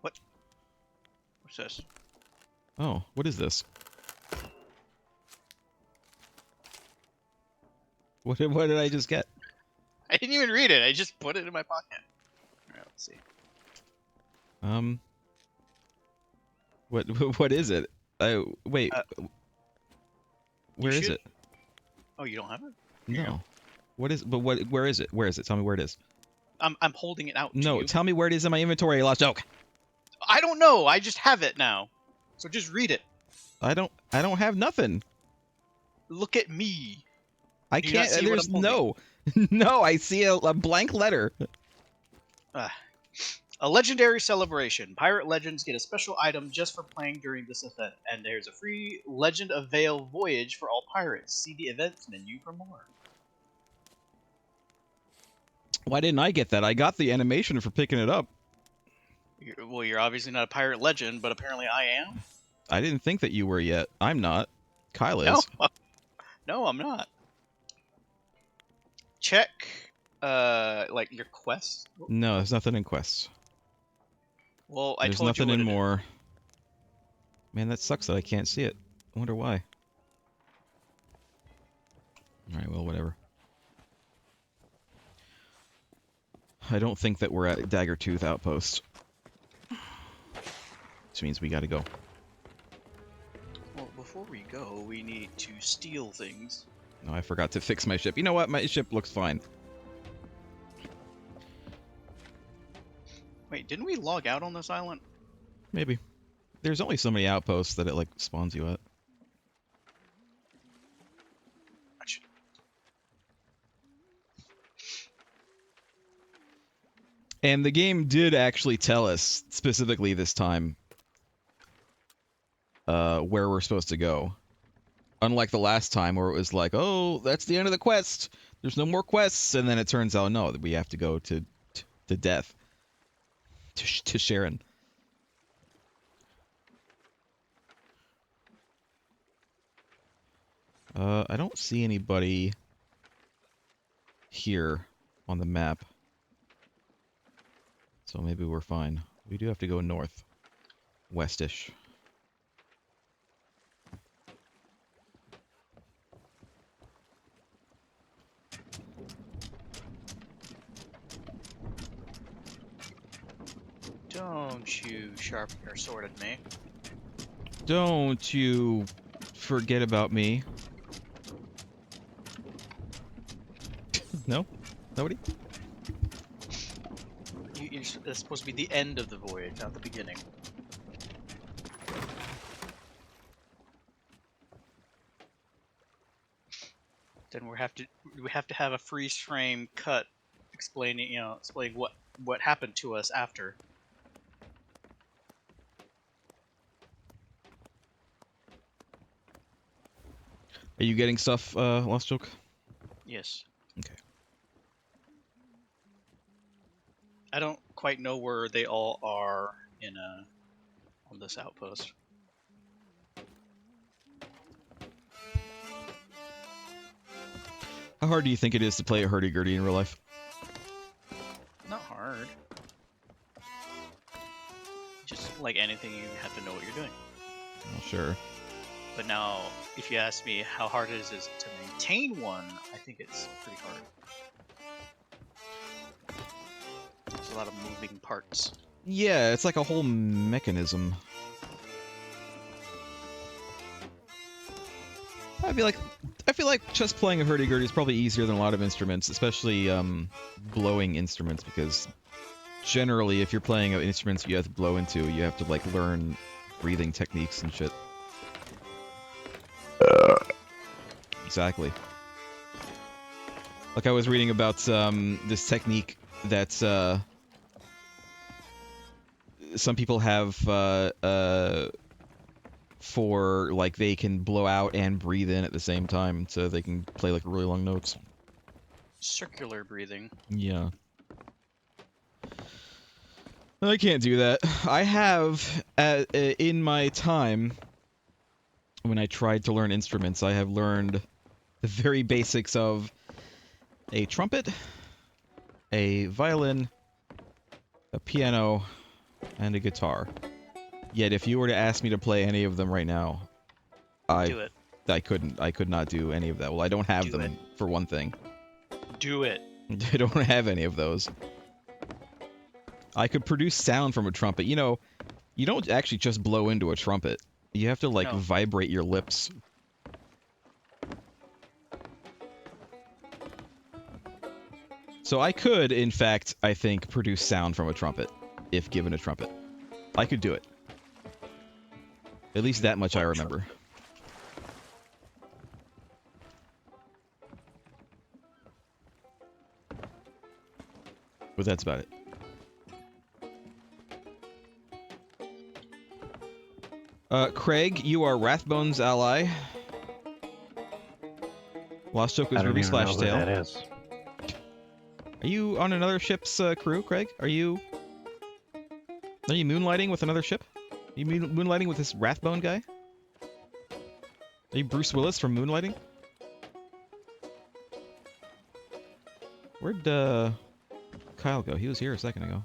What? What's this? Oh, what is this? What did I just get? I didn't even read it. I just put it in my pocket. All right, let's see. What is it? Wait. Where is it? Oh, you don't have it? No. What is? But what? Where is it? Where is it? Tell me where it is. I'm holding it out to No, you. tell me where it is in my inventory. Lost joke. I don't know. I just have it now. So just read it. I don't have nothing. Look at me. I Do you not can't. see what There's I'm holding? no. No, I see a blank letter. A legendary celebration. Pirate Legends get a special item just for playing during this event, and there's a free Legend of Vale voyage for all pirates. See the events menu for more. Why didn't I get that? I got the animation for picking it up. You're obviously not a pirate legend, but apparently I am. I didn't think that you were yet. I'm not. Kyle is. No, no, I'm not. Check, like your quest. No, there's nothing in quests. Well, I There's told you nothing what in it is. more. Man, that sucks that I can't see it. I wonder why. Alright, well, whatever. I don't think that we're at Daggertooth Outpost. Which means we gotta go. Well, before we go, we need to steal things. No, I forgot to fix my ship. You know what? My ship looks fine. Wait, didn't we log out on this island? Maybe. There's only so many outposts that it, like, spawns you at. And the game did actually tell us, specifically this time, where we're supposed to go. Unlike the last time where it was like, oh, that's the end of the quest. There's no more quests. And then it turns out, no, that we have to go to death. To Sharon. I don't see anybody here on the map. So maybe we're fine. We do have to go north. Westish. Don't you sharpen your sword at me. Don't you forget about me. No? Nobody? It's supposed to be the end of the voyage, not the beginning. Then we have to have a freeze frame cut explaining what happened to us after. Are you getting stuff, Lost Joke? Yes. Okay. I don't quite know where they all are on this outpost. How hard do you think it is to play a hurdy-gurdy in real life? Not hard. Just like anything, you have to know what you're doing. Well, sure. But now, if you ask me how hard it is to maintain one, I think it's pretty hard. There's a lot of moving parts. Yeah, it's like a whole mechanism. I feel like just playing a hurdy-gurdy is probably easier than a lot of instruments, especially blowing instruments, because generally if you're playing instruments you have to blow into, you have to like learn breathing techniques and shit. Exactly. Like I was reading about this technique that some people have for like they can blow out and breathe in at the same time, so they can play like really long notes. Circular breathing. Yeah. I can't do that. I have, in my time, when I tried to learn instruments, I have learned the very basics of a trumpet, a violin, a piano, and a guitar. Yet if you were to ask me to play any of them right now, Do it. I couldn't. I could not do any of that. Well, I don't have Do them, it. for one thing. Do it. I don't have any of those. I could produce sound from a trumpet. You know, you don't actually just blow into a trumpet. You have to, like, No. vibrate your lips. So I could, in fact, I think, produce sound from a trumpet, if given a trumpet. I could do it. At least that much I remember. But that's about it. Craig, you are Rathbone's ally. Lost Joke was Ruby slash Tail. That is. Are you on another ship's crew, Craig? Are you moonlighting with another ship? Are you moonlighting with this Rathbone guy? Are you Bruce Willis from Moonlighting? Where'd Kyle go? He was here a second ago.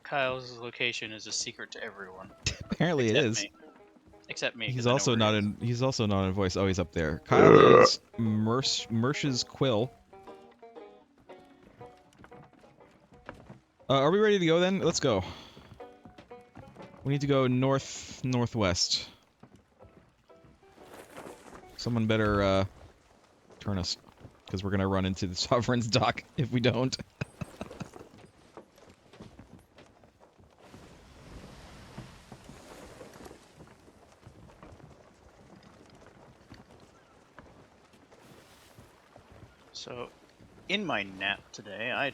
Kyle's location is a secret to everyone. Apparently it is. Me. Except me. He's also not in. He's also not in voice. Oh, he's up there. Kyle is Mersh's Quill. Are we ready to go then? Let's go. We need to go northwest. Someone better turn us, because we're gonna run into the Sovereign's dock if we don't. So, in my nap today, I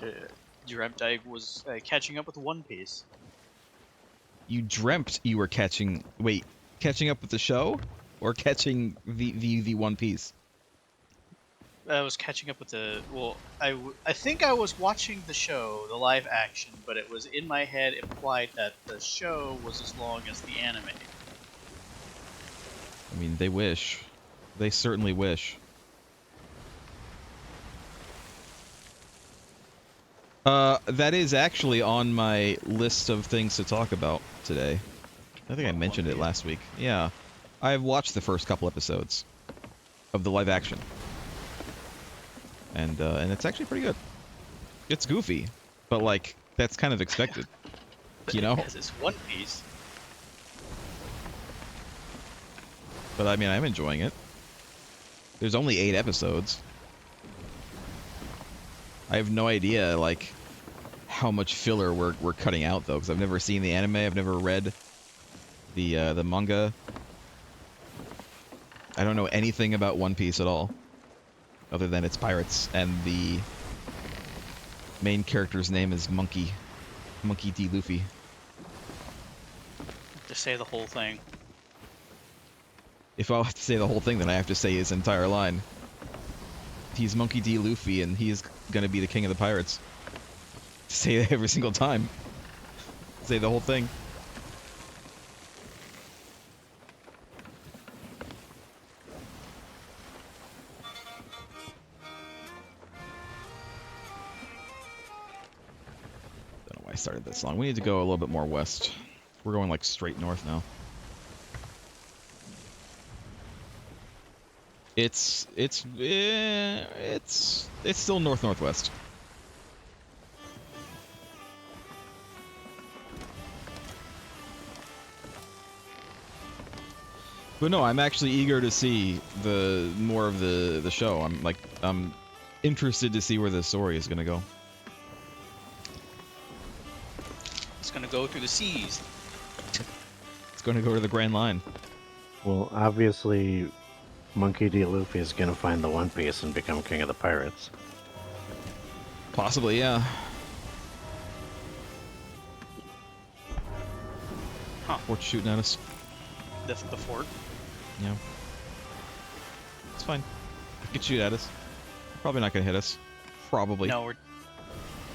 dreamt I was catching up with One Piece. You dreamt you were catching... Wait, catching up with the show? Or catching the One Piece? I was catching up with the... Well, I think I was watching the show, the live action, but it was in my head implied that the show was as long as the anime. I mean, they wish. They certainly wish. That is actually on my list of things to talk about today. I think I mentioned it last week. Yeah. I've watched the first couple episodes of the live action. And it's actually pretty good. It's goofy, but, like, that's kind of expected. You know? Because it's One Piece. But, I mean, I'm enjoying it. There's only 8 episodes. I have no idea, like, how much filler we're cutting out, though, because I've never seen the anime, I've never read the manga. I don't know anything about One Piece at all, other than it's pirates, and the main character's name is Monkey D. Luffy. To say the whole thing. If I have to say the whole thing, then I have to say his entire line. He's Monkey D. Luffy, and he's gonna be the king of the pirates. Say it every single time. Say the whole thing. Don't know why I started this long. We need to go a little bit more west. We're going like straight north now. It's still northwest. But no, I'm actually eager to see more of the show. I'm interested to see where the story is gonna go. It's gonna go through the seas. It's gonna go to the Grand Line. Well, obviously, Monkey D. Luffy is gonna find the One Piece and become king of the pirates. Possibly, yeah. Huh. Fort's shooting at us. The fort. Yeah. It's fine. It could shoot at us. Probably not gonna hit us. Probably. No,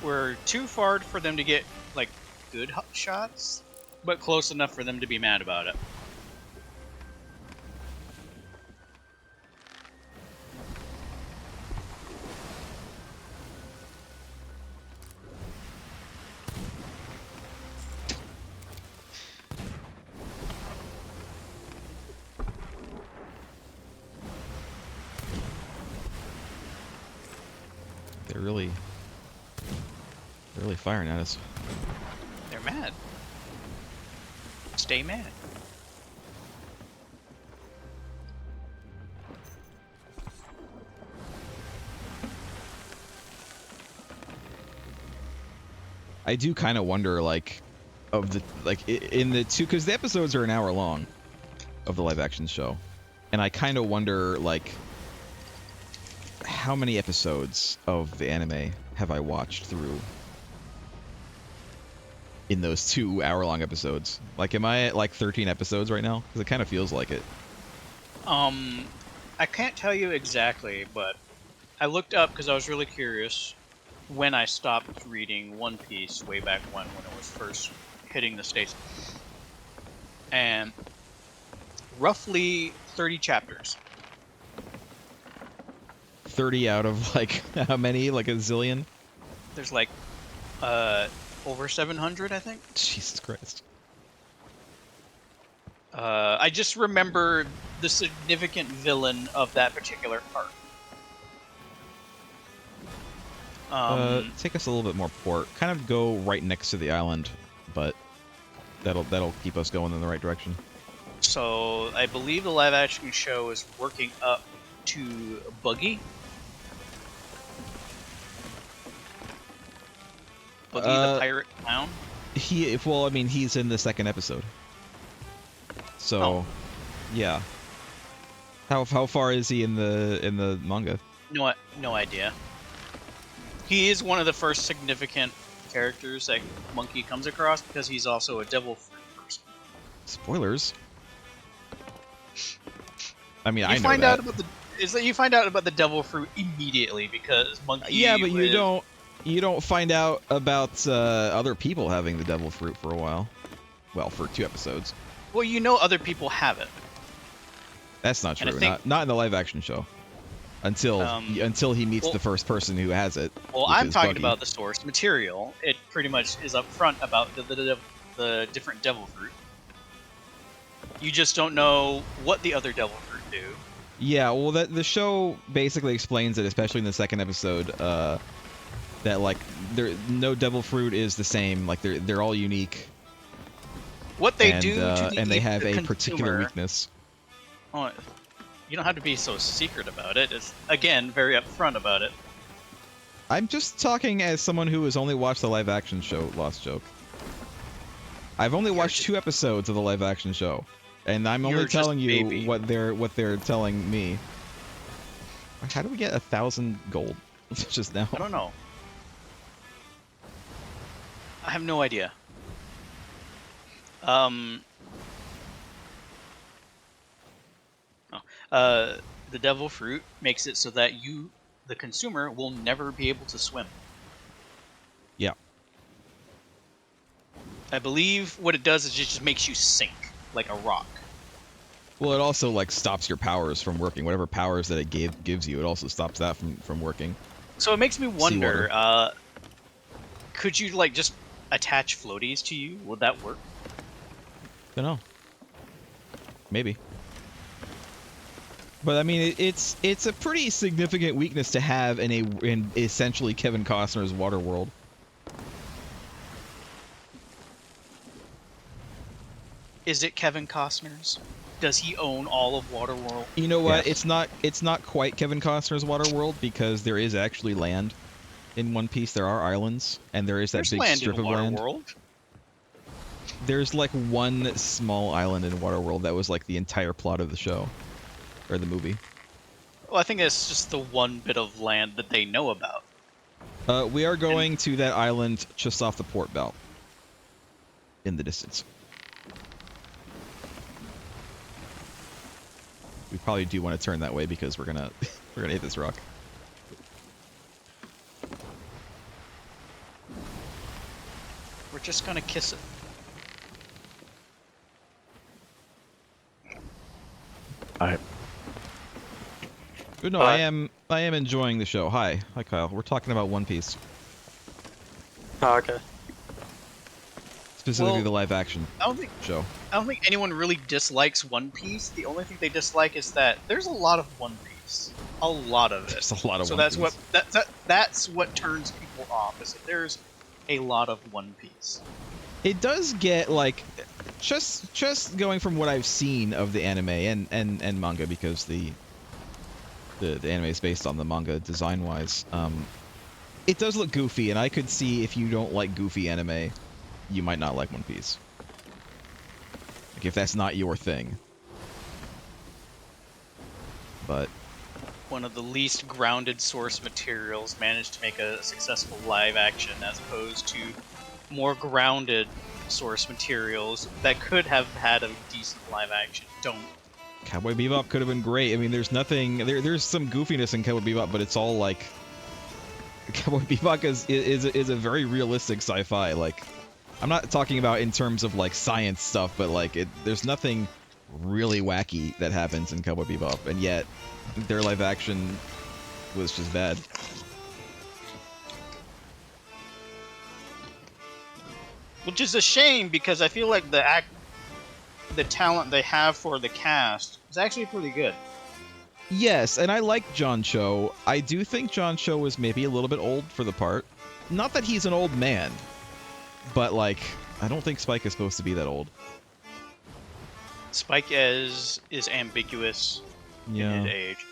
we're too far for them to get, like, good shots, but close enough for them to be mad about it. They're really firing at us. They're mad. Stay mad. I do kind of wonder, like, of the in the two, because the episodes are an hour long of the live action show, and I kind of wonder, like, how many episodes of the anime have I watched through in those 2 hour-long episodes? Like, am I at like 13 episodes right now? Because it kind of feels like it. I can't tell you exactly, but I looked up because I was really curious when I stopped reading One Piece way back when it was first hitting the States. And roughly 30 chapters. 30 out of, like, how many? Like a zillion? There's like over 700, I think. Jesus Christ. I just remember the significant villain of that particular arc. Take us a little bit more port. Kind of go right next to the island, but that'll keep us going in the right direction. So I believe the live action show is working up to Buggy. Buggy the pirate clown. Well, I mean, he's in the second episode. So, yeah. How far is he in the manga? No idea. He is one of the first significant characters that Monkey comes across because he's also a devil fruit person. Spoilers. I mean, You I know find that. out about you find out about the devil fruit immediately because Monkey. Yeah, but you don't find out about other people having the devil fruit for a while. Well, for 2 episodes. Well, you know other people have it. That's not true. think- Not in the live action show. Until he meets the first person who has it. Well, which I'm is talking Buggy. about the source material. It pretty much is up front about the different devil fruit. You just don't know what the other devil fruit do. Yeah, well, the show basically explains it, especially in the second episode, that like no devil fruit is the same. Like they're all unique. What they do to and they have a consumer, particular weakness. Oh, you don't have to be so secret about it. It's again very upfront about it. I'm just talking as someone who has only watched the live action show Lost Joke. I've only watched 2 episodes of the live action show, and I'm only You're just telling you baby. what they're telling me. How do we get 1,000 gold just now? I don't know. I have no idea. The devil fruit makes it so that you, the consumer, will never be able to swim. Yeah. I believe what it does is it just makes you sink like a rock. Well, it also like stops your powers from working. Whatever powers that it gives you, it also stops that from working. So it makes me wonder, could you like just attach floaties to you? Would that work? Don't know. Maybe. But I mean, it's a pretty significant weakness to have in essentially Kevin Costner's Waterworld. Is it Kevin Costner's? Does he own all of Waterworld? You know what? Yes. It's not quite Kevin Costner's Waterworld because there is actually land in One Piece. There are islands, and there is that There's big land strip in of land. Waterworld. There's like one small island in Waterworld that was like the entire plot of the show or the movie. Well, I think it's just the one bit of land that they know about. We are going to that island just off the port belt in the distance. We probably do want to turn that way because we're gonna hit this rock. We're just gonna kiss it. But no, I am enjoying the show. Hi Kyle. We're talking about One Piece, Oh, okay. specifically Well, the live action I don't think show. anyone really dislikes One Piece. The only thing they dislike is that there's a lot of One Piece. Piece. A lot of it. There's a lot of So One that's Piece. that's what turns people off, is that there's a lot of One Piece. It does get like just going from what I've seen of the anime and manga, because the anime is based on the manga design wise. It does look goofy, and I could see if you don't like goofy anime, you might not like One Piece. Like if that's not your thing. But One of the least grounded source materials managed to make a successful live action, as opposed to more grounded source materials that could have had a decent live action don't. Cowboy Bebop could have been great. I mean, there's nothing. There's some goofiness in Cowboy Bebop, but it's all like Cowboy Bebop is a very realistic sci-fi. Like, I'm not talking about in terms of like science stuff, but like there's nothing really wacky that happens in Cowboy Bebop, and yet their live action was just bad. Which is a shame, because I feel like the talent they have for the cast is actually pretty good. Yes, and I like John Cho. I do think John Cho was maybe a little bit old for the part. Not that he's an old man, but like, I don't think Spike is supposed to be that old. Spike is ambiguous in his age.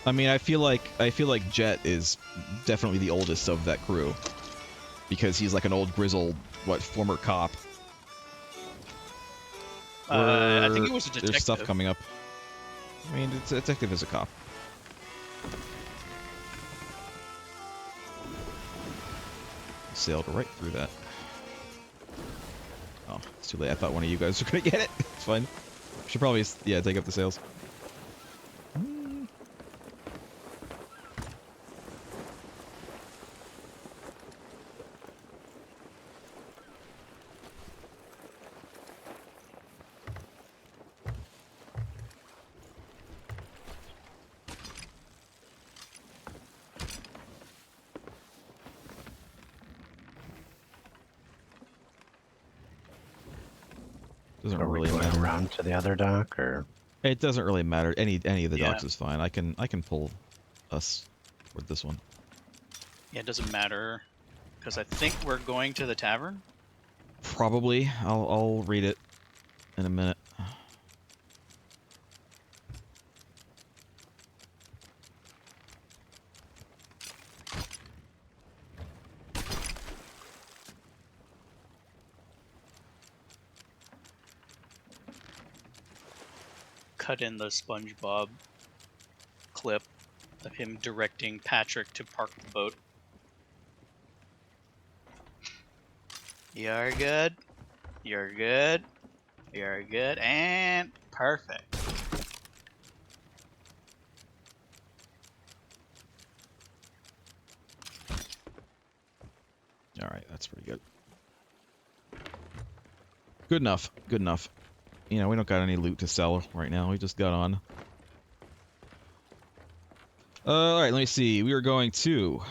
I mean, I feel like Jet is definitely the oldest of that crew, because he's like an old grizzled former cop. I think he was a detective. There's stuff coming up. I mean, it's a detective is a cop. Sailed right through that. Oh, it's too late. I thought one of you guys were gonna get it. It's fine. Should probably, yeah, take up the sails. Doesn't Are we really going matter. around to the other dock, or? It doesn't really matter. Any of the Yeah. docks is fine. I can pull us with this one. Yeah, it doesn't matter, because I think we're going to the tavern. Probably. I'll read it in a minute. Cut in the SpongeBob clip of him directing Patrick to park the boat. You're good. You're good. You're good. And perfect. Alright, that's pretty good. Good enough. Good enough. You know, we don't got any loot to sell right now. We just got on. Alright, let me see. We are going to...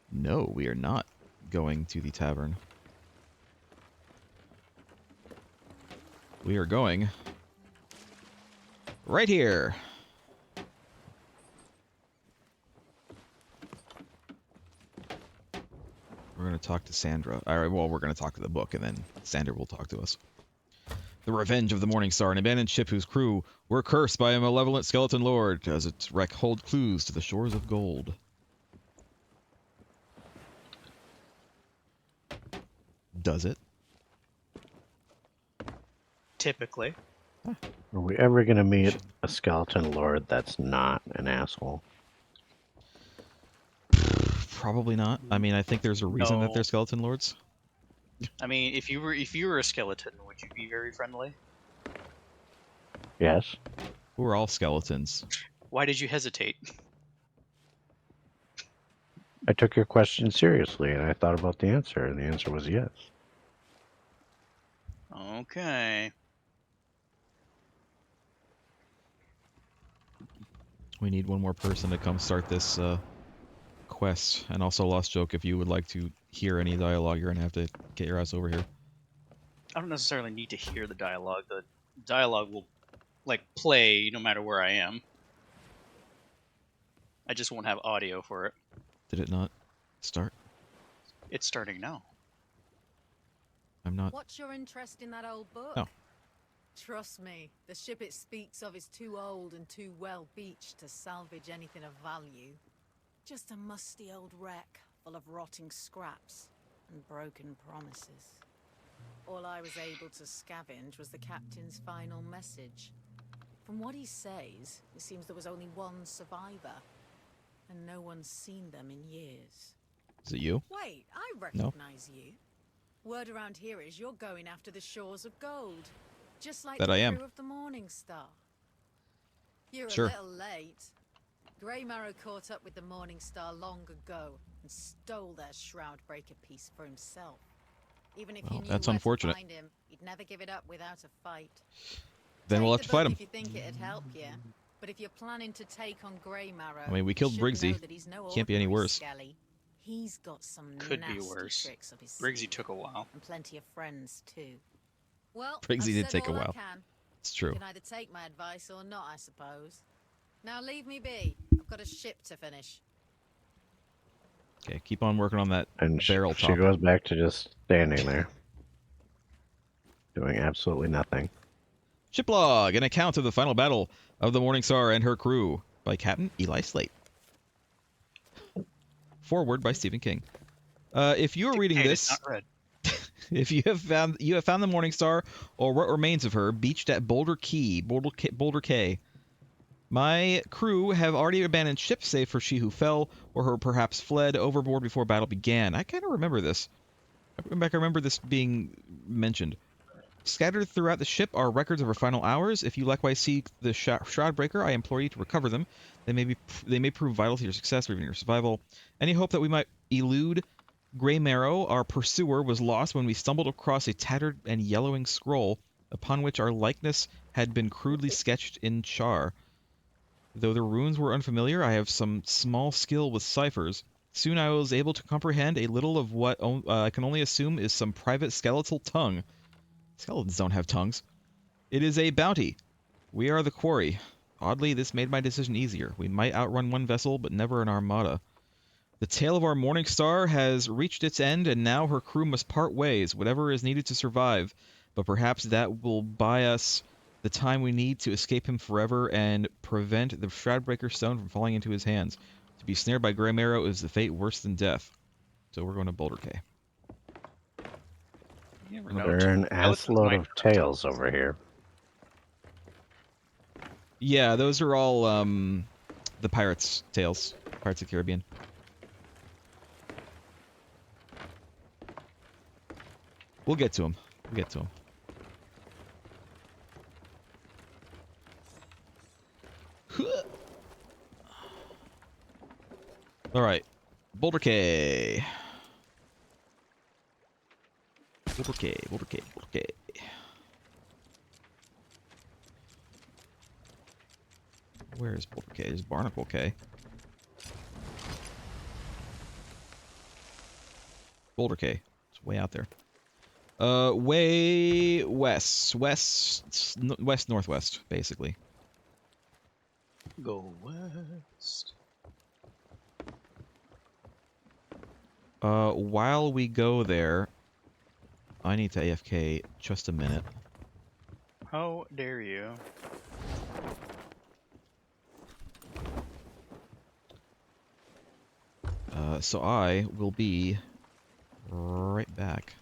No, we are not going to the tavern. We are going... right here. We're going to talk to Sandra. Alright, well, we're going to talk to the book, and then Sandra will talk to us. The Revenge of the Morningstar, an abandoned ship whose crew were cursed by a malevolent skeleton lord, as its wreck hold clues to the shores of gold. Does it? Typically. Are we ever going to meet a skeleton lord that's not an asshole? Probably not. I mean, I think there's a reason that No. they're skeleton lords. I mean, if you were a skeleton, would you be very friendly? Yes. We're all skeletons. Why did you hesitate? I took your question seriously, and I thought about the answer, and the answer was yes. Okay. We need one more person to come start this quest. And also, Lost Joke, if you would like to hear any dialogue, you're going to have to get your ass over here. I don't necessarily need to hear the dialogue. The dialogue will like play no matter where I am. I just won't have audio for it. Did it not start? It's starting now. I'm not. What's your interest in that old book? Oh. Trust me, the ship it speaks of is too old and too well beached to salvage anything of value. Just a musty old wreck full of rotting scraps and broken promises. All I was able to scavenge was the captain's final message. From what he says, it seems there was only one survivor, and no one's seen them in years. Is it you? Wait, I recognize you. Word around here is you're going after the shores of gold, just like That the I am. crew of the Morningstar. You're Sure. a little late. Grey Marrow caught up with the Morningstar long ago and stole their Shroudbreaker piece for himself. Even if Well, you knew that's where unfortunate. to find him, he'd never give it up without a fight. Then we'll have Take to the fight book him. if you think it'd help you. But if you're planning to take on Grey Marrow, I mean, we you killed should Briggsy. know that he's no Can't be any ordinary worse. Skelly. He's got some Could be nasty worse. tricks up his Briggsy sleeve. took a while. And plenty of friends too. Well, Briggsy I've did said take a all I while. can. It's You true. can either take my advice or not, I suppose. Now leave me be. I've got a ship to finish. Okay, keep on working on that And barrel she top. goes back to just standing there, doing absolutely nothing. Ship log, an account of the final battle of the Morningstar and her crew by Captain Eli Slate. Forward by Stephen King. If you are reading Dictated, this, not read. if you have found the Morningstar or what remains of her beached at Boulder Cay. My crew have already abandoned ship save for she who fell, or her perhaps fled overboard before battle began. I kind of remember this. I remember this being mentioned. Scattered throughout the ship are records of her final hours. If you likewise see the Shroudbreaker, I implore you to recover them. They may prove vital to your success or even your survival. Any hope that we might elude Grey Marrow, our pursuer, was lost when we stumbled across a tattered and yellowing scroll upon which our likeness had been crudely sketched in char. Though the runes were unfamiliar, I have some small skill with ciphers. Soon I was able to comprehend a little of what I can only assume is some private skeletal tongue. Skeletons don't have tongues. It is a bounty. We are the quarry. Oddly, this made my decision easier. We might outrun one vessel, but never an armada. The tale of our Morningstar has reached its end, and now her crew must part ways, whatever is needed to survive. But perhaps that will buy us the time we need to escape him forever and prevent the Shroudbreaker stone from falling into his hands. To be snared by Grey Marrow is the fate worse than death. So we're going to Boulder Cay. You never know. There are an Skeletons assload might- of tails over here. Yeah, those are all the Pirates' tales. Pirates of the Caribbean. We'll get to them. We'll get to them. All right, Boulder Cay. Boulder Cay, Boulder Cay, Boulder Cay. Where is Boulder Cay? There's Barnacle Cay. Boulder Cay. It's way out there. Way west, northwest, basically. Go west. While we go there, I need to AFK just a minute. How dare you? So I will be right back.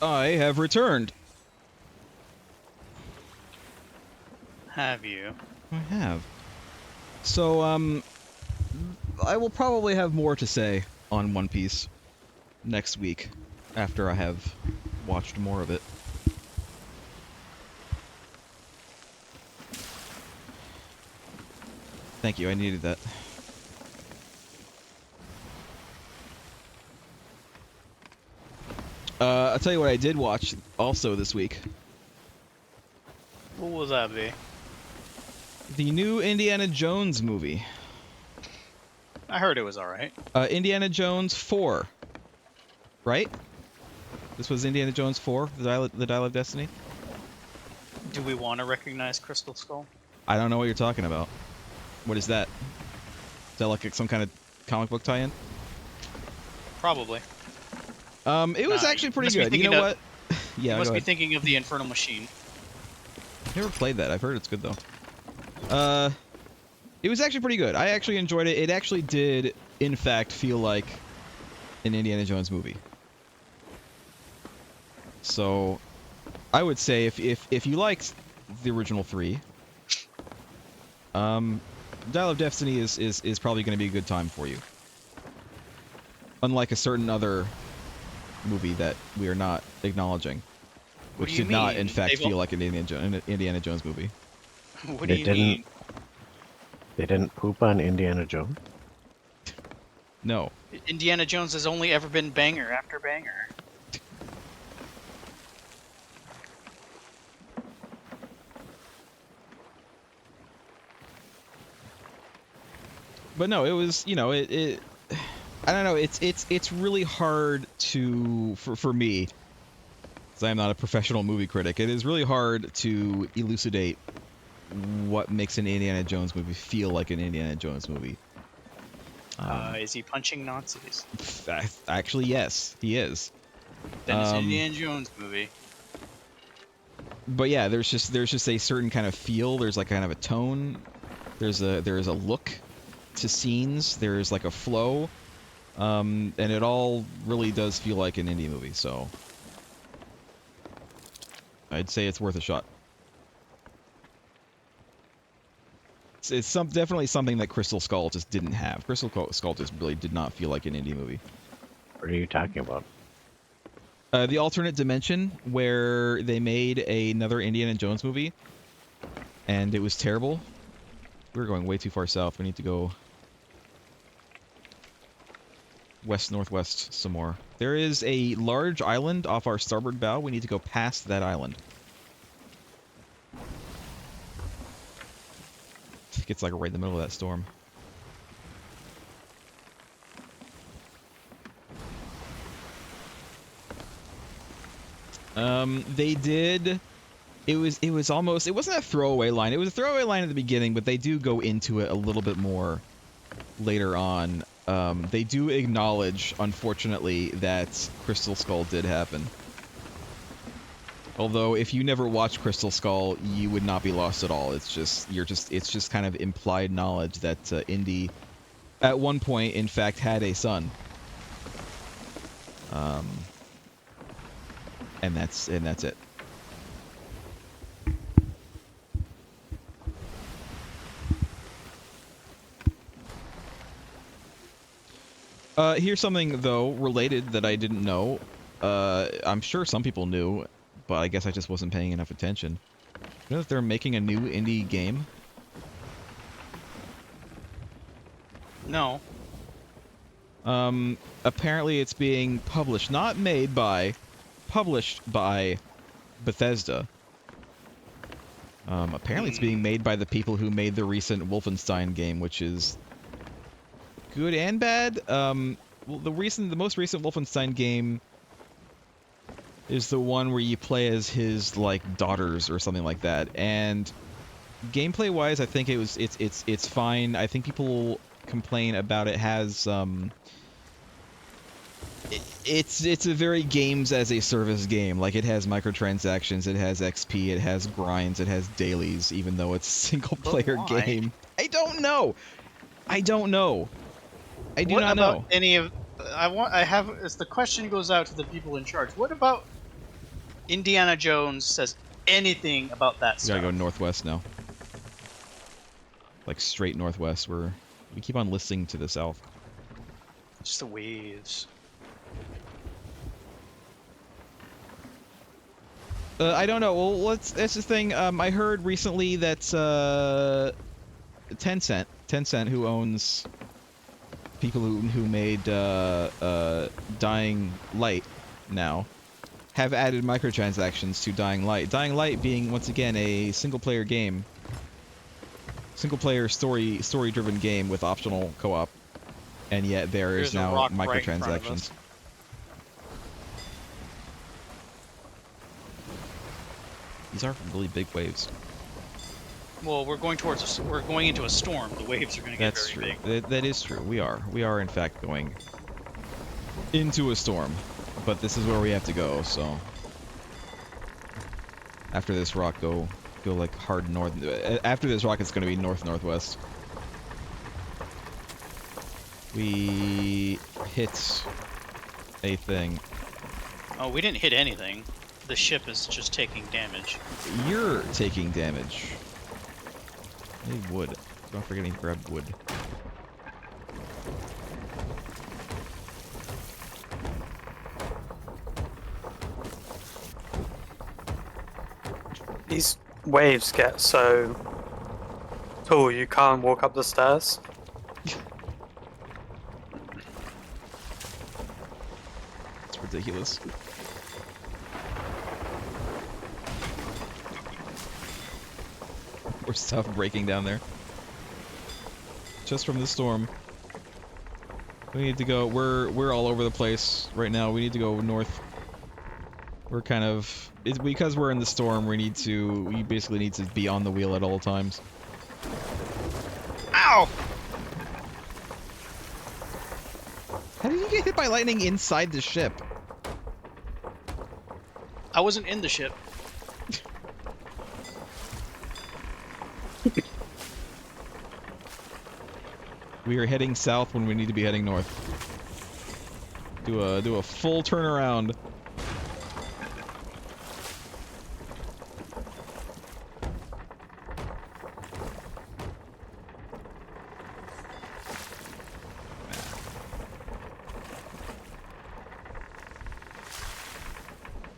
I have returned. Have you? I have. So, I will probably have more to say on One Piece next week after I have watched more of it. Thank you, I needed that. I'll tell you what I did watch also this week. What will that be? The new Indiana Jones movie. I heard it was alright. Indiana Jones 4. Right? This was Indiana Jones 4, the Dial of Destiny? Do we want to recognize Crystal Skull? I don't know what you're talking about. What is that? Is that like some kind of comic book tie-in? Probably. It was Nah, actually you pretty must be good. You thinking know of- what? Yeah, You must go be ahead. thinking of the Infernal Machine. Never played that. I've heard it's good though. It was actually pretty good. I actually enjoyed it. It actually did, in fact, feel like an Indiana Jones movie. So, I would say if you liked the original 3, Dial of Destiny is probably going to be a good time for you. Unlike a certain other movie that we are not acknowledging, What which do you did not, mean? in fact, They've feel al- like an Indiana Jones movie. What They do you didn't- mean? They didn't poop on Indiana Jones? No. Indiana Jones has only ever been banger after banger. But no, it was, you know, it I don't know, it's really hard to for me, because I'm not a professional movie critic. It is really hard to elucidate what makes an Indiana Jones movie feel like an Indiana Jones movie. Is he punching Nazis? Actually, yes, he is. Then it's an Um, Indiana Jones movie. But yeah, there's just a certain kind of feel. There's like kind of a tone. There's a look to scenes. There's like a flow, and it all really does feel like an indie movie. So I'd say it's worth a shot. It's definitely something that Crystal Skull just didn't have. Crystal Skull just really did not feel like an indie movie. What are you talking about? The alternate dimension where they made another Indiana Jones movie, and it was terrible. We're going way too far south. We need to go west-northwest some more. There is a large island off our starboard bow. We need to go past that island. I think it's like right in the middle of that storm. They did. It was almost. It wasn't a throwaway line. It was a throwaway line at the beginning, but they do go into it a little bit more later on. They do acknowledge, unfortunately, that Crystal Skull did happen. Although, if you never watched Crystal Skull, you would not be lost at all. It's just kind of implied knowledge that Indy, at one point, in fact, had a son. And that's it. Here's something, though, related that I didn't know. I'm sure some people knew, but I guess I just wasn't paying enough attention. You know that they're making a new indie game? No. Apparently it's being published, not made by, published by Bethesda. Apparently it's being made by the people who made the recent Wolfenstein game, which is good and bad. Well, the most recent Wolfenstein game is the one where you play as his like daughters or something like that. And gameplay wise, I think it's fine. I think people complain about it has it's a very games as a service game. Like, it has microtransactions, it has XP, it has grinds, it has dailies, even though it's a single player why? game. I don't know. I do What not about know. any of? I have. As the question goes out to the people in charge. What about Indiana Jones says anything about that We stuff. gotta go northwest now. Like straight northwest. We keep on listening to the south. Just the waves. I don't know. Well, that's the thing. I heard recently that Tencent, who owns people who made Dying Light now, have added microtransactions to Dying Light. Dying Light being once again a single-player game, single-player story-driven game with optional co-op, and yet there is There's a now rock right in front of microtransactions. us. These are really big waves. Well, we're going into a storm. The waves are going to get That's very true. big. That is true. We are in fact going into a storm, but this is where we have to go. So after this rock, go like hard north. After this rock, it's going to be northwest. We hit a thing. Oh, we didn't hit anything. The ship is just taking damage. You're taking damage. I need wood. Don't forget to grab wood. These waves get so tall you can't walk up the stairs. It's ridiculous. More stuff breaking down there. Just from the storm. We need to go. We're all over the place right now. We need to go north. We're kind of because we're in the storm. We basically need to be on the wheel at all times. Ow! How did you get hit by lightning inside the ship? I wasn't in the ship. We are heading south when we need to be heading north. Do a full turnaround.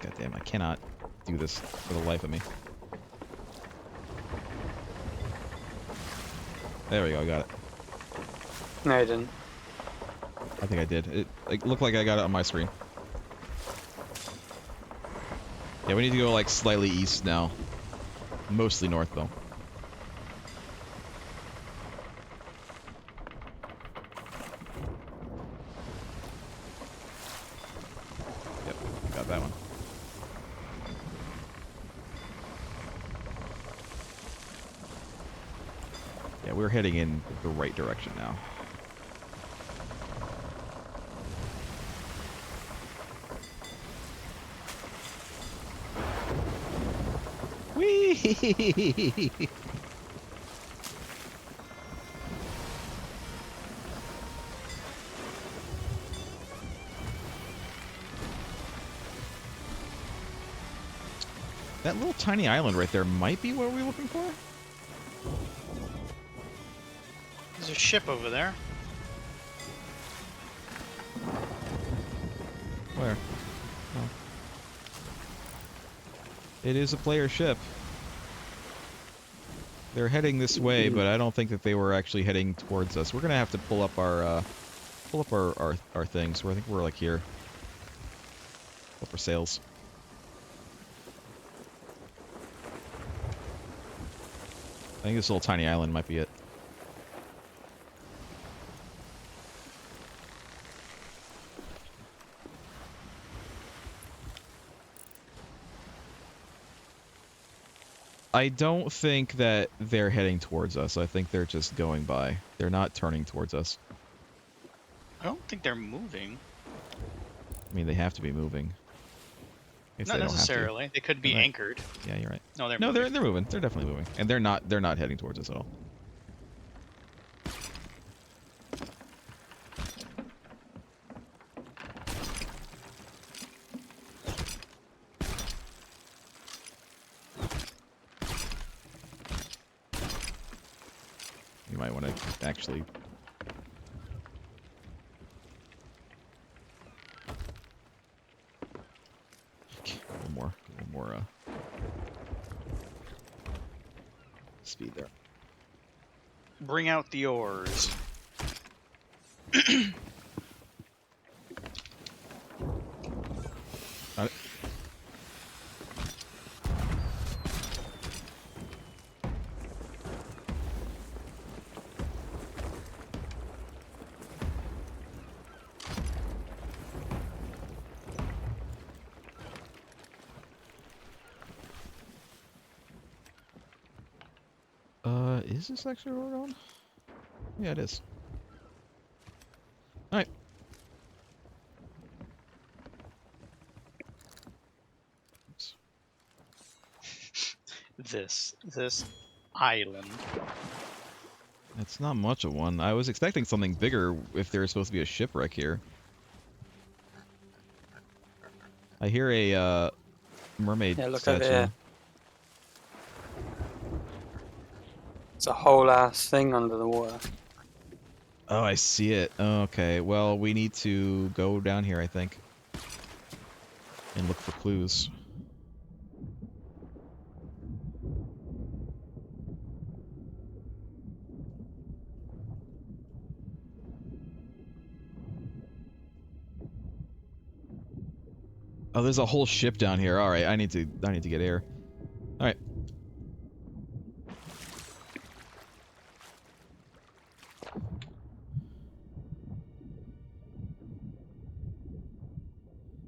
God damn, I cannot do this for the life of me. There we go, I got it. No, you didn't. I think I did. It looked like I got it on my screen. Yeah, we need to go like slightly east now. Mostly north though. Yep, got that one. Yeah, we're heading in the right direction now. Whee! That little tiny island right there might be what we're looking for. There's a ship over there. Where? Oh. It is a player ship. They're heading this way, but I don't think that they were actually heading towards us. We're gonna have to pull up our things. I think we're like here. Pull up our sails. I think this little tiny island might be it. I don't think that they're heading towards us. I think they're just going by. They're not turning towards us. I don't think they're moving. I mean, they have to be moving. If Not they don't have to. necessarily. They could be Right. anchored. Yeah, you're right. No, they're No, moving. they're moving. They're definitely moving, and they're not heading towards us at all. might want to actually... One more speed there. Bring out the oars. Got it. Is this actually what we're going? Yeah, it is. Alright. This island. It's not much of one. I was expecting something bigger if there's supposed to be a shipwreck here. I hear a mermaid Yeah, look statue. over here. It's a whole ass thing under the water. Oh, I see it. Okay, well, we need to go down here, I think. And look for clues. Oh, there's a whole ship down here. All right, I need to get air. All right.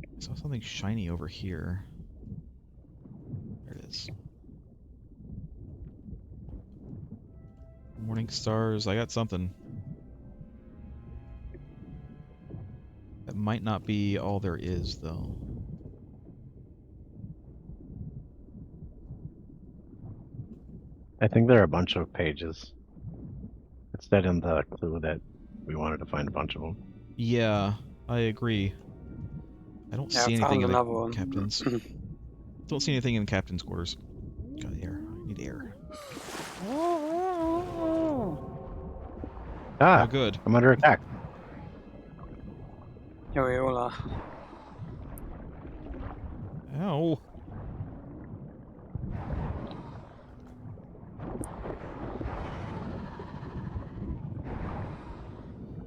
I saw something shiny over here. There it is. Morning stars. I got something. That might not be all there is, though. I think there are a bunch of pages. It said in the clue that we wanted to find a bunch of them. Yeah, I agree. I don't Yeah, see I anything found in another the one. captain's. Don't see anything in the captain's quarters. Got air. I need air. Ah, Oh, good. I'm under attack. Here we all are. Ow.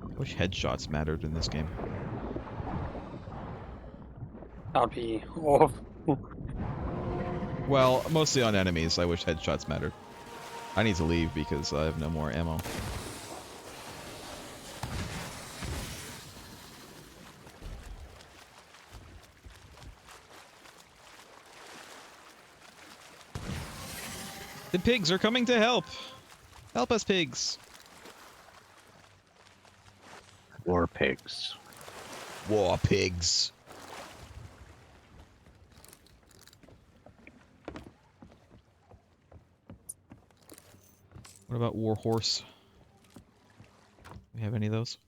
I wish headshots mattered in this game. That'd be awful. Well, mostly on enemies, I wish headshots mattered. I need to leave because I have no more ammo. The pigs are coming to help! Help us, pigs! War pigs. War pigs! What about war horse? We have any of those?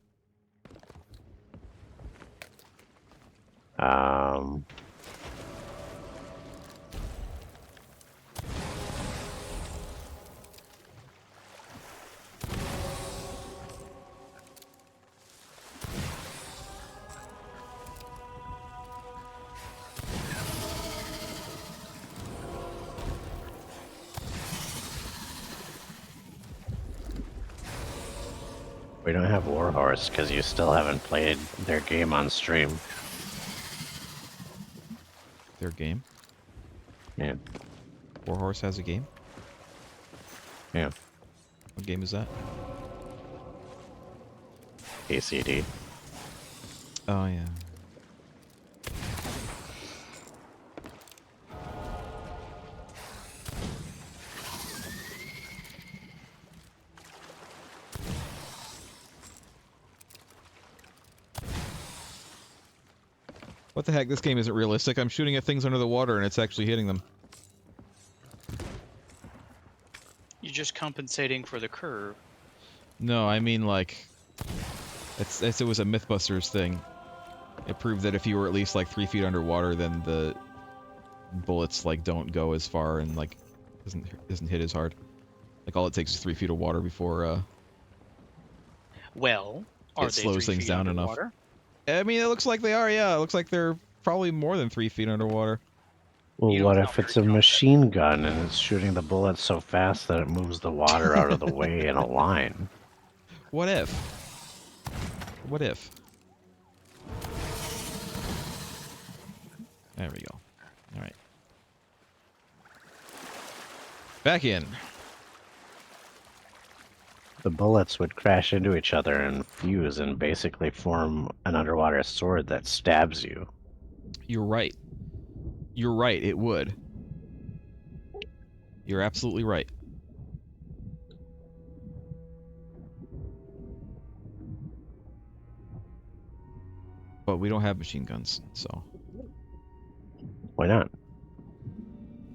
We don't have Warhorse because you still haven't played their game on stream. Their game? Yeah. Warhorse has a game? Yeah. What game is that? ACD. Oh, yeah. What the heck? This game isn't realistic. I'm shooting at things under the water and it's actually hitting them. You're just compensating for the curve. No, I mean like... it was a Mythbusters thing. It proved that if you were at least like 3 feet underwater, then the bullets like don't go as far and like doesn't hit as hard. Like all it takes is 3 feet of water before Well, are It they slows 3 things feet down enough. underwater? I mean, it looks like they are, yeah. It looks like they're probably more than 3 feet underwater. Well, You don't what sound if it's very a confident. machine gun and it's shooting the bullets so fast that it moves the water out of the way in a line? What if? What if? There we go. Alright. Back in. The bullets would crash into each other and fuse and basically form an underwater sword that stabs you. You're right. You're right, it would. You're absolutely right. But we don't have machine guns, so... Why not?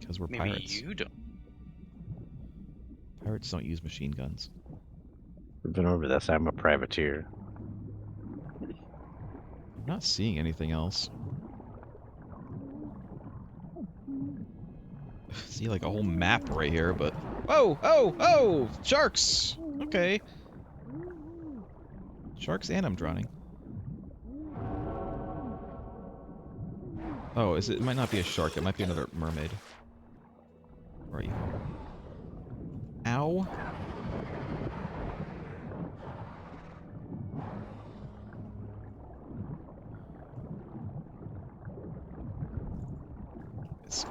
Because we're Maybe pirates. you don't. Pirates don't use machine guns. We've been over this. I'm a privateer. I'm not seeing anything else. See, like, a whole map right here, but... Oh! Oh! Oh! Sharks! Okay. Sharks and I'm drowning. Oh, is it? It might not be a shark. It might be another mermaid. Where are you? Ow. It's...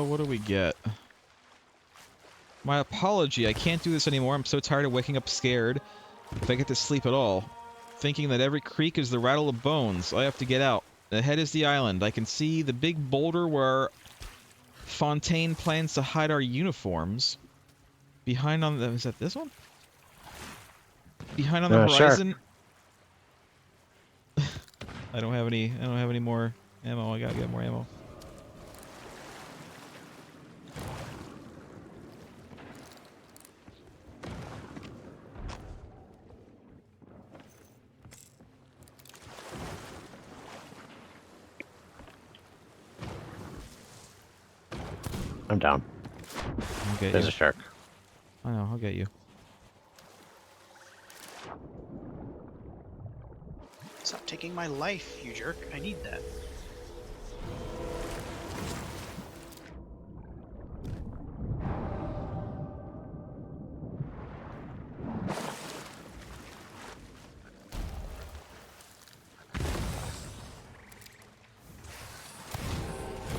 what do we get? My apology, I can't do this anymore. I'm so tired of waking up scared. If I get to sleep at all. Thinking that every creak is the rattle of bones. I have to get out. Ahead is the island. I can see the big boulder where Fontaine plans to hide our uniforms. Behind on the... Is that this one? Behind on the horizon... I don't have any more ammo. I gotta get more ammo. I'm down. I'll get There's you. a shark. I know, I'll get you. Stop taking my life, you jerk. I need that.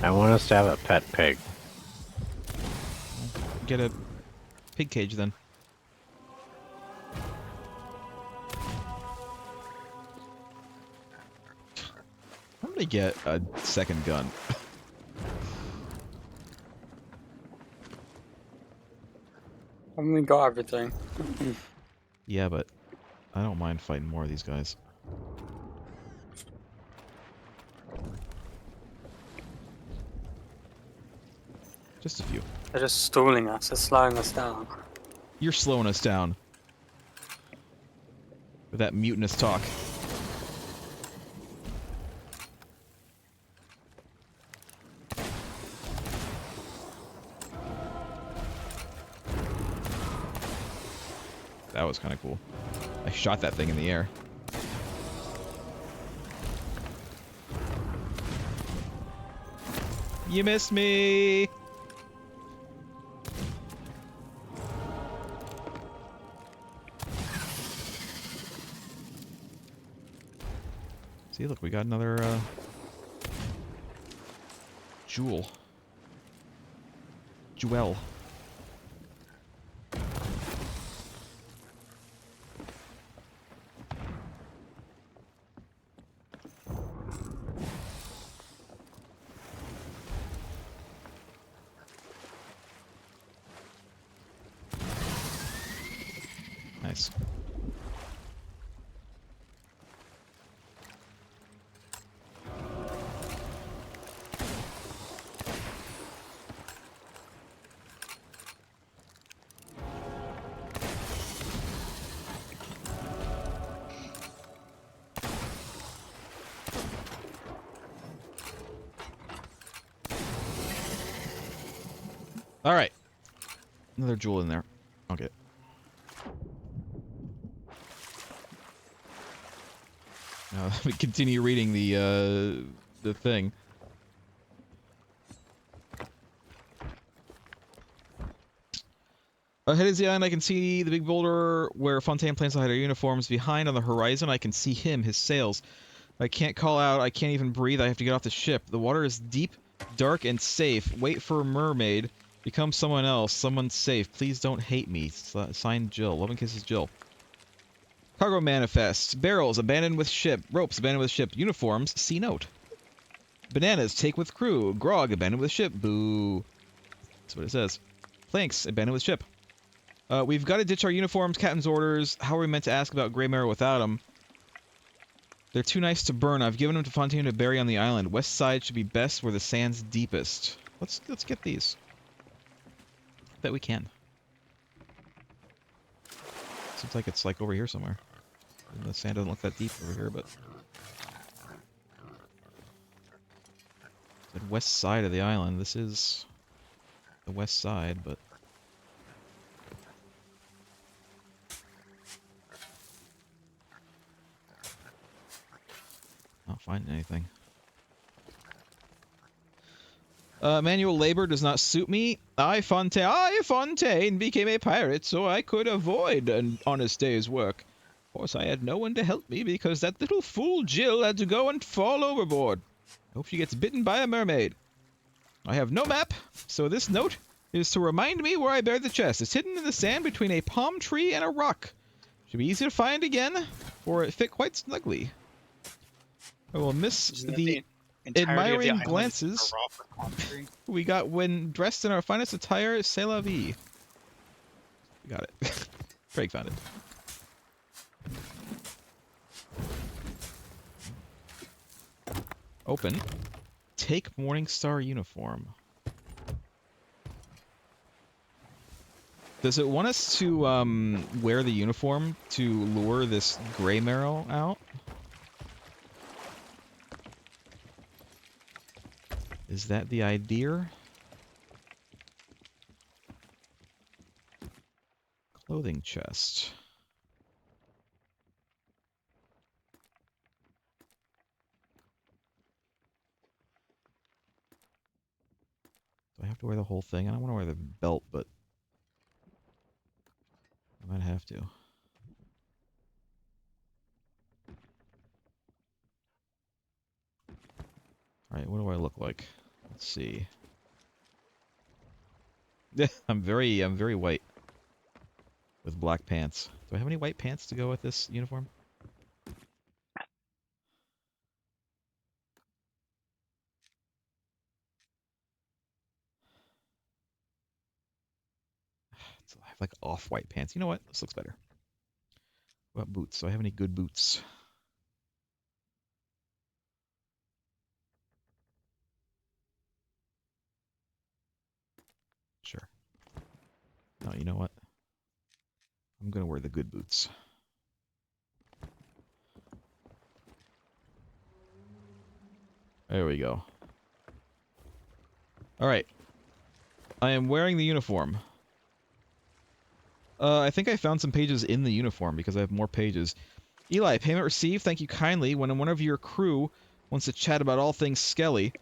I want us to have a pet pig. Get a pig cage then. I'm gonna get a second gun. I mean, we got everything. Yeah, but I don't mind fighting more of these guys. Just a few. They're just stalling us. They're slowing us down. You're slowing us down. With that mutinous talk. That was kind of cool. I shot that thing in the air. You missed me! See, look, we got another, jewel. Jewel. Nice. All right. Another jewel in there. Okay. Now let me continue reading the thing. Ahead is the island. I can see the big boulder where Fontaine plans to hide our uniforms. Behind on the horizon, I can see him, his sails. I can't call out. I can't even breathe. I have to get off the ship. The water is deep, dark, and safe. Wait for a mermaid. Become someone else. Someone safe. Please don't hate me. Signed, Jill. Love and kisses, Jill. Cargo manifest. Barrels abandoned with ship. Ropes abandoned with ship. Uniforms. See note. Bananas take with crew. Grog abandoned with ship. Boo. That's what it says. Planks abandoned with ship. We've got to ditch our uniforms. Captain's orders. How are we meant to ask about Grey Marrow without them? They're too nice to burn. I've given them to Fontaine to bury on the island. West side should be best where the sand's deepest. Let's get these. Bet we can. Seems like it's like over here somewhere. And the sand doesn't look that deep over here, but the west side of the island. This is the west side, but not finding anything. Manual labor does not suit me. I, Fontaine, became a pirate so I could avoid an honest day's work. Of course, I had no one to help me because that little fool Jill had to go and fall overboard. I hope she gets bitten by a mermaid. I have no map, so this note is to remind me where I buried the chest. It's hidden in the sand between a palm tree and a rock. Should be easy to find again, for it fit quite snugly. I will miss the admiring glances we got when dressed in our finest attire. C'est la vie. We got it. Craig found it. Open. Take Morningstar uniform. Does it want us to wear the uniform to lure this Grey Marrow out? Is that the idea? Clothing chest. Do I have to wear the whole thing? I don't want to wear the belt, but I might have to. Alright, what do I look like? Let's see. I'm very white. With black pants. Do I have any white pants to go with this uniform? I have like off-white pants. You know what? This looks better. What about boots? Do I have any good boots? Sure. No, you know what? I'm gonna wear the good boots. There we go. Alright. I am wearing the uniform. I think I found some pages in the uniform because I have more pages. Eli, payment received. Thank you kindly. When one of your crew wants to chat about all things Skelly,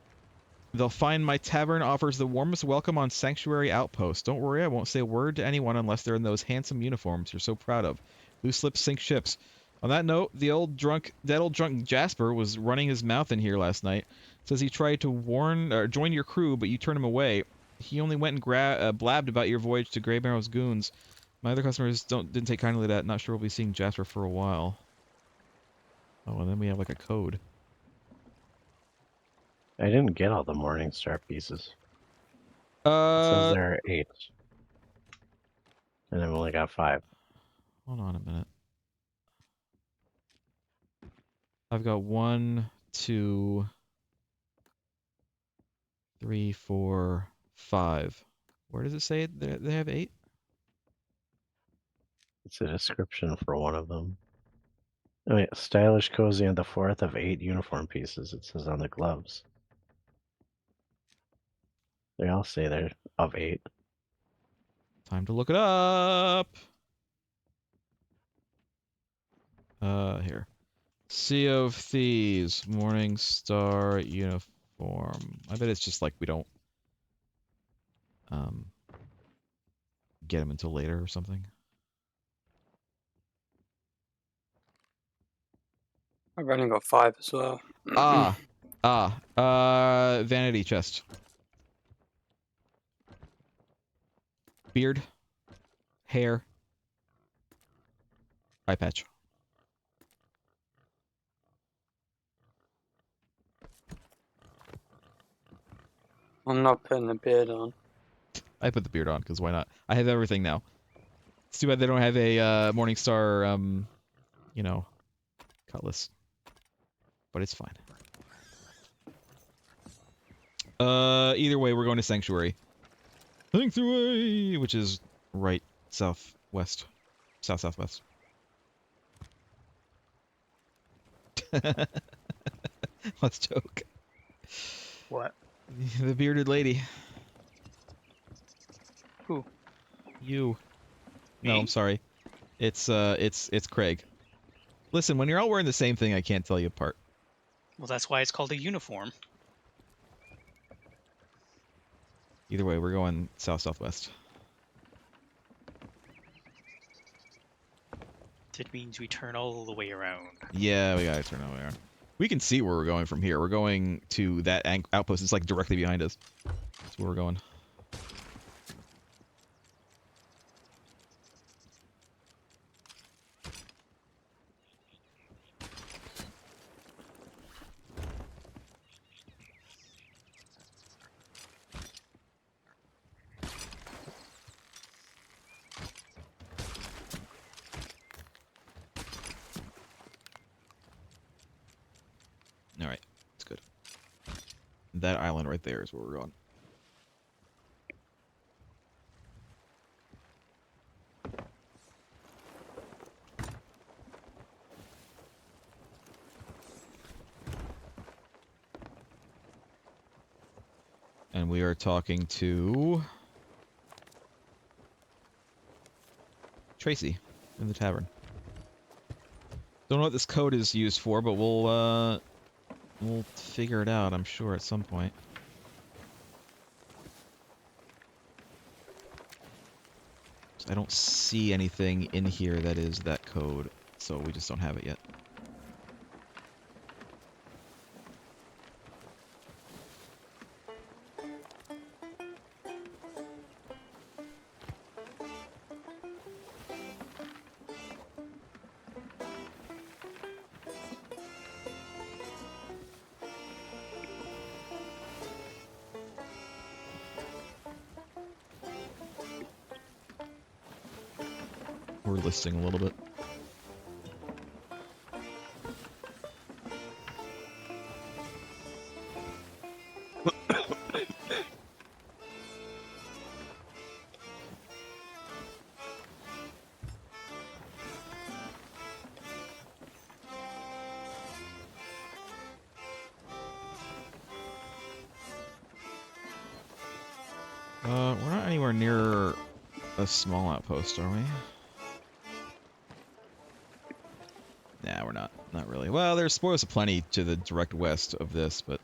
they'll find my tavern offers the warmest welcome on Sanctuary Outpost. Don't worry, I won't say a word to anyone unless they're in those handsome uniforms you're so proud of. Loose lips sink ships. On that note, that old drunk Jasper was running his mouth in here last night. Says he tried to join your crew, but you turned him away. He only went and blabbed about your voyage to Grey Marrow's goons. My other customers didn't take kindly to that. Not sure we'll be seeing Jasper for a while. Oh, and then we have like a code. I didn't get all the Morningstar pieces. It says there are 8. And I've only got 5. Hold on a minute. I've got 1, 2, 3, 4, 5. Where does it say they have 8? It's a description for one of them. Oh, yeah. Stylish, cozy, and the 4th of 8 uniform pieces, it says on the gloves. They all say they're of 8. Time to look it up. Here. Sea of Thieves, Morningstar uniform. I bet it's just like we don't get them until later or something. I've only got 5 as well. Vanity chest. Beard. Hair. Eye patch. I'm not putting the beard on. I put the beard on, because why not? I have everything now. It's too bad they don't have a Morningstar, you know, cutlass. But it's fine. Either way, we're going to Sanctuary. Sanctuary! Which is right southwest. South-southwest. Let's joke. What? The bearded lady. Who? You. No, Me? I'm sorry. It's Craig. Listen, when you're all wearing the same thing, I can't tell you apart. Well, that's why it's called a uniform. Either way, we're going south-southwest. It means we turn all the way around. Yeah, we gotta turn all the way around. We can see where we're going from here. We're going to that outpost. It's like directly behind us. That's where we're going. Alright, that's good. That island right there is where we're going. And we are talking to Tracy in the tavern. Don't know what this code is used for, but we'll figure it out, I'm sure, at some point. I don't see anything in here that is that code, so we just don't have it yet. We're listing a little bit. We're not anywhere near a small outpost, are we? Nah, we're not. Not really. Well, there's spoils aplenty to the direct west of this, but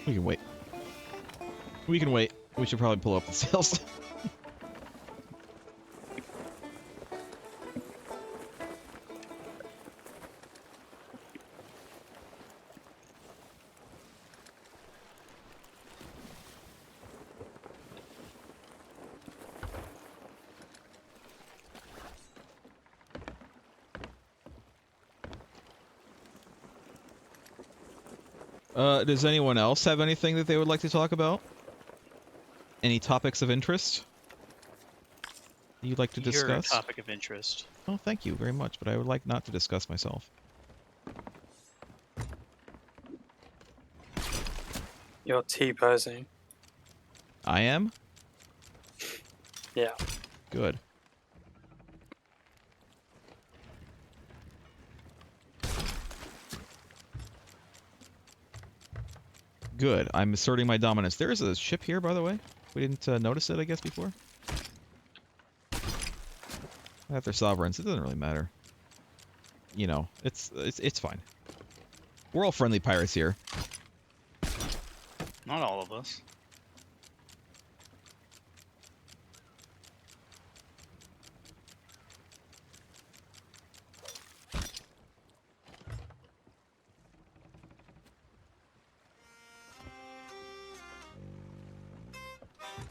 we can wait. We can wait. We should probably pull up the sails. Does anyone else have anything that they would like to talk about? Any topics of interest you'd like to discuss? You're a topic of interest. Oh, thank you very much, but I would like not to discuss myself. You're T-posing. I am? Yeah. Good. Good. I'm asserting my dominance. There is a ship here, by the way. We didn't notice it, I guess, before. If they're sovereigns, it doesn't really matter. You know, it's fine. We're all friendly pirates here. Not all of us.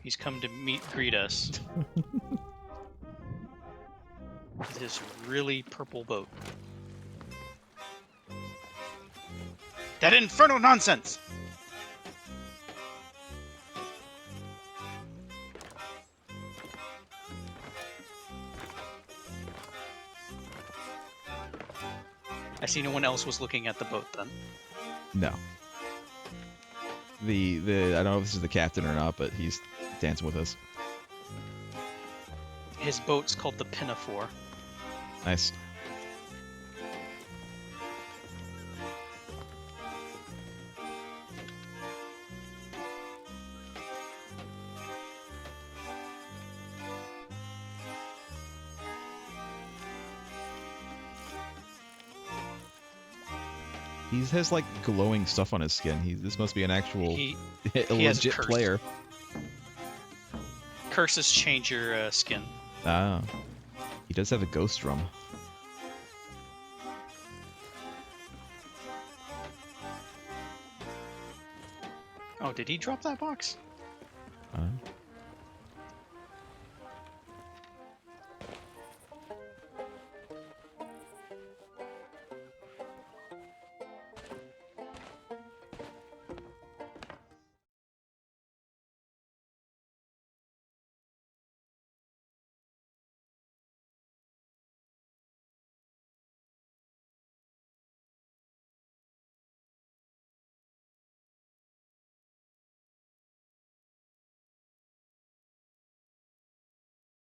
He's come to greet us. With his really purple boat. That infernal nonsense! I see no one else was looking at the boat then. No. I don't know if this is the captain or not, but he's dancing with us. His boat's called the Pinafore. Nice. He has like glowing stuff on his skin. This must be an actual He legit curse. player. Curses change your skin. Ah. He does have a ghost drum. Oh, did he drop that box?